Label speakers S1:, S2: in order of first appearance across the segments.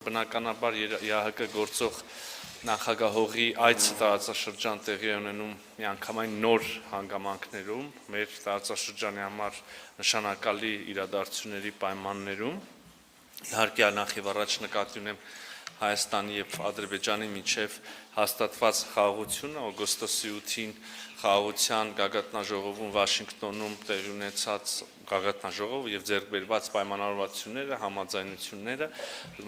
S1: Բնականաբար ԵԱՀԿ գործող նախագահողի այցը տարածաշրջան տեղի ունենում միանգամայն նոր հանգամանքներում, մեր տարածաշրջանի համար նշանակալի իրադարձությունների պայմաններում, իհարկե նախ եւ առաջ նկատի ունեմ Հայաստանի եւ Ադրբեջանի միջև հաստատված խաղաղությունը օգոստոսի 8-ին խաղաղության գագաթնաժողովում Վաշինգտոնում տեղի ունեցած գագաթնաժողովը եւ ձեռք բերված պայմանավորվածությունները, համաձայնությունները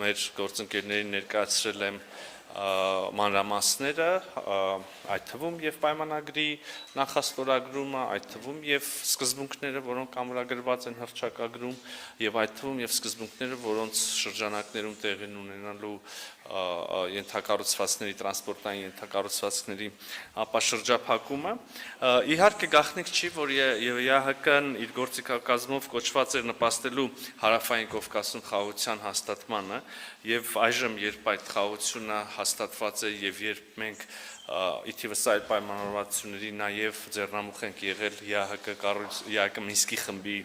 S1: մեր գործընկերներին ներկայացրել եմ մանրամասները, այդ թվում եւ պայմանագրի նախաստորագրումը, այդ թվում եւ սկզբունքները, որոնք ամրագրված են հռչակագրում եւ այդ թվում եւ սկզբունքները, որոնց շրջանակներում տեղի ունենալու ենթակառուցվածքների տրանսպորտային ենթակառուցվածքների ապաշրջափակումը իհարկե գաղտնիք չի, որ ԵԱՀԿ-ն իր գործիքակազմով կոչված էր նպաստելու հարավային Կովկասում խաղաղության հաստատմանը եւ այժմ երբ այդ խաղաղությունը հաստատված է եւ երբ մենք իթիվս այլ պայմանավորվածությունների նաեւ ձեռնամուխ ենք եղել ԵԱՀԿ Մինսկի խմբի,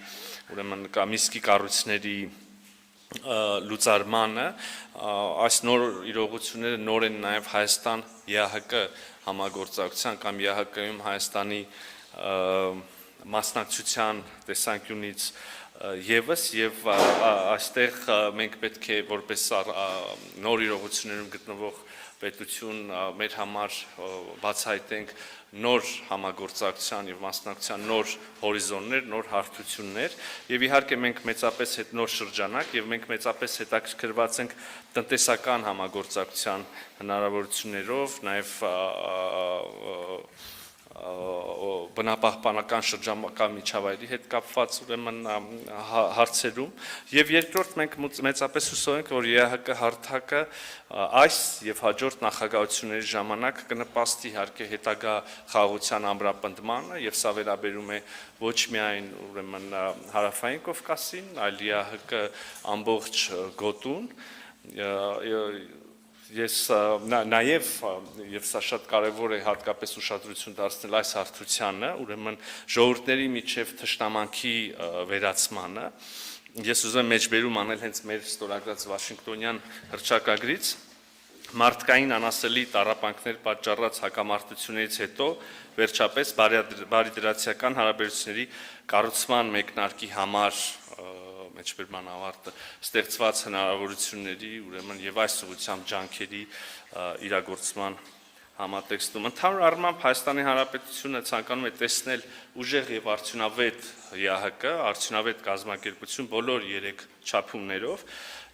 S1: ուրեմն Մինսկի կառույցների լուծարմանը, այս նոր իրողությունները նոր են նաև Հայաստան ԵԱՀԿ համագործակցության կամ ԵԱՀԿ-ում Հայաստանի մասնակցության տեսանկյունից եւս եւ այստեղ մենք պետք է որպես նոր իրողություններում գտնվող պետություն մեր համար բացահայտենք նոր համագործակցության եւ մասնակցության նոր հորիզոններ, նոր հարթություններ եւ իհարկե մենք մեծապես նոր շրջանակ եւ մենք մեծապես հետաքրքրված ենք տնտեսական համագործակցության հնարավորություններով, նաեւ բնապահպանական շրջանակա միջավայրի հետ կապված ուրեմն հարցերում եւ երկրորդ մենք մեծապես հուսով ենք որ ԵԱՀԿ հարթակը այս եւ հաջորդ նախագահությունների ժամանակ կնպաստի իհարկե հետագա խաղաղության ամրապնդմանը եւ սա վերաբերում է ոչ միայն ուրեմն հարավային Կովկասին, այլ ԵԱՀԿ ամբողջ գոտուն Ես նաև եւ սա շատ կարեւոր է հատկապես ուշադրություն դարձնել այս հարթությանը, ուրեմն ժողովուրդների միջև թշնամանքի վերացմանը։ Ես ուզում եմ մեջբերում անել հենց մեր ստորագրած Վաշինգտոնյան հռչակագրից մարդկային անասելի տառապանքներ պատճառած հակամարտություններից հետո վերջապես բարիդրացիական հարաբերությունների կառուցման մեկնարկի համար մեջբերման ավարտը ստեղծված հնարավորությունների ուրեմն եւ այս ուղղությամբ ջանքերի իրագործման համատեքստում ընդհանուր առմամբ Հայաստանի Հանրապետությունը ցանկանում է տեսնել ուժեղ եւ արդյունավետ ԵԱՀԿ, արդյունավետ կազմակերպություն բոլոր 3 չափումներով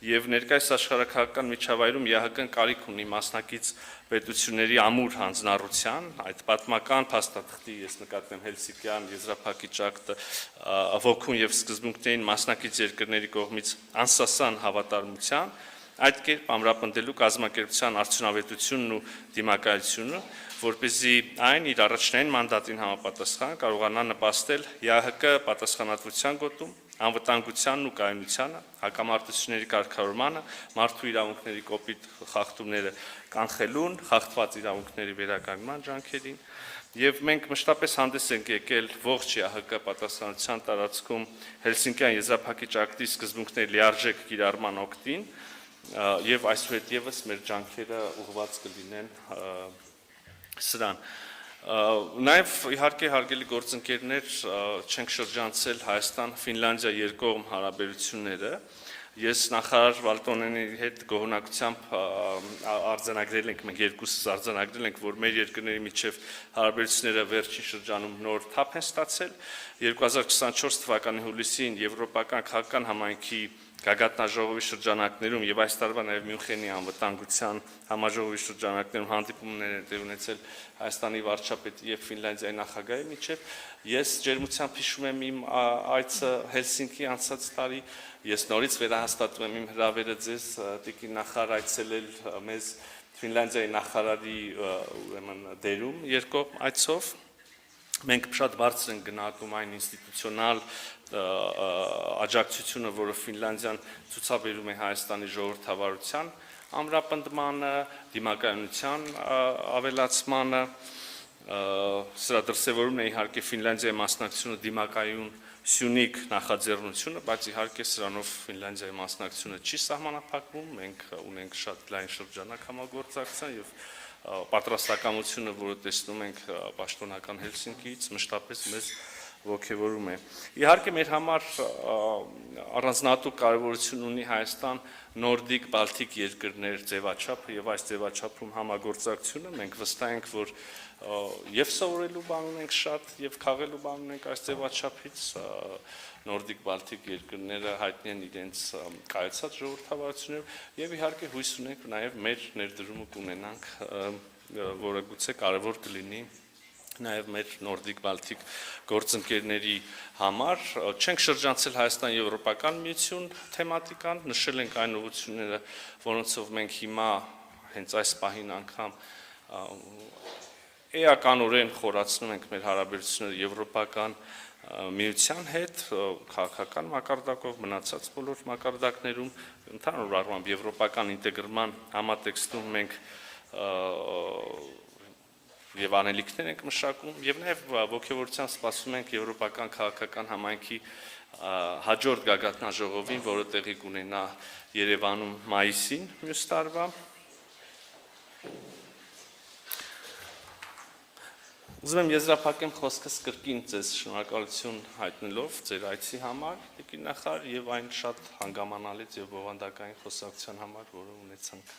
S1: եւ ներկայիս աշխարհակահաղական միջավայրում ԵԱՀԿ-ն կարիք ունի մասնակից պետությունների ամուր հանձնառության, այդ պատմական փաստաթղթի ես նկատեմ Հելսինկյան եզրափակիչ ակտը ոգուն եւ սկզբունքներին մասնակից երկրների կողմից անսասան հավատարմության, այդ կերպ ամրապնդելու կազմակերպության արդյունավետությունն ու դիմակայությունը, որպեսզի այն իր առաջնային մանդատին համապատասխան կարողանա նպաստել ԵԱՀԿ պատասխանատվության գոտում անվտանգությանն ու կայունությանը, հակամարտությունների կարգավորմանը, մարդու իրավունքների կոպիտ խախտումները կանխելուն, խախտված իրավունքների վերականգնման ջանքերին եւ մենք մշտապես հանդես ենք եկել ողջ ԵԱՀԿ պատասխանատվության տարածքում Հելսինկյան եզրափակիչ ակտի սկզբունքների լիարժեք կիրառման օգտին եւ այսուհետ եւս մեր ջանքերը ուղղված կլինեն սրան Նաև իհարկե հարգելի գործընկերներ չենք շրջանցել Հայաստան-Ֆինլանդիա երկկողմ հարաբերությունները Ես նախարար Վալտոնենի հետ գոհունակությամբ արձանագրել ենք, մենք երկուսս արձանագրել ենք, որ մեր երկրների միջև հարաբերությունները վերջին շրջանում նոր թափ են ստացել 2024 թվականի հուլիսին Եվրոպական քաղաքական համայնքի Գագաթնաժողովի շրջանակներում եւ այս տարվա նաեւ Մյունխենի անվտանգության համաժողովի շրջանակներում հանդիպումներ են տեղի ունեցել Հայաստանի վարչապետի եւ Ֆինլանդիայի նախագահի միջև ես ջերմությամբ հիշում եմ իմ այցը Հելսինկի անցած տարի ես նորից վերահաստատում եմ իմ հրավերը ձեզ տիկին նախարար այցելել մեզ Ֆինլանդիայի նախարարի ուրեմն դերում երկկողմ այցով մենք շատ բարձր ենք գնահատում այն ինստիտուցիոնալ աջակցությունը, որը Ֆինլանդիան ցուցաբերում է Հայաստանի ժողովրդավարության ամրապնդմանը, դիմակայունության ավելացմանը, սրա դրսևորումն է իհարկե Ֆինլանդիայի մասնակցությունը դիմակայուն Սյունիք նախաձեռնությունը, բայց իհարկե սրանով Ֆինլանդիայի մասնակցությունը չի սահմանափակվում, մենք ունենք շատ լայն շրջանակ համագործակցության եւ պատրաստակամությունը, որը տեսնում ենք պաշտոնական Հելսինկիից, մշտապես մեզ ողջևորում է։ Իհարկե մեր համար առանձնահատուկ կարևորություն ունի Հայաստան նորդիկ բալտիկ երկրներ ձևաչափը եւ այս ձևաչափում համագործակցությունը մենք վստահ ենք, որ եւ սովորելու բան ունենք շատ եւ քաղելու բան ունենք այս ձևաչափից նորդիկ բալտիկ երկրները հայտնի են իրենց կայացած ժողովրդավարություններով եւ իհարկե հույս ունենք նաեւ մեր ներդրումը կունենանք, որը գուցե կարևոր կլինի նաև մեր նորդիկ բալտիկ գործընկերների համար չենք շրջանցել Հայաստան-Եվրոպական միություն թեմատիկան, նշել ենք այն ուղղությունները, որոնցով մենք հիմա հենց այս պահին անգամ էականորեն խորացնում ենք մեր հարաբերությունները Եվրոպական միության հետ, քաղաքական մակարդակով, մնացած բոլոր մակարդակներում, ընդհանուր առմամբ եվրոպական ինտեգրման համատեքստում մենք եւ անելիքներ ենք մշակում եւ նաեւ ողջավորությամբ սպասում ենք եվրոպական քաղաքական համայնքի հաջորդ գագաթնաժողովին, որը տեղի կունենա Երևանում մայիսին մյուս տարվա։ Ուզում եմ եզրափակեմ խոսքս կրկին ձեզ շնորհակալություն հայտնելով ձեր այցի համար, տիկին նախարար, եւ այն շատ հանգամանալից եւ բովանդակային խոսակցության համար, որը ունեցանք։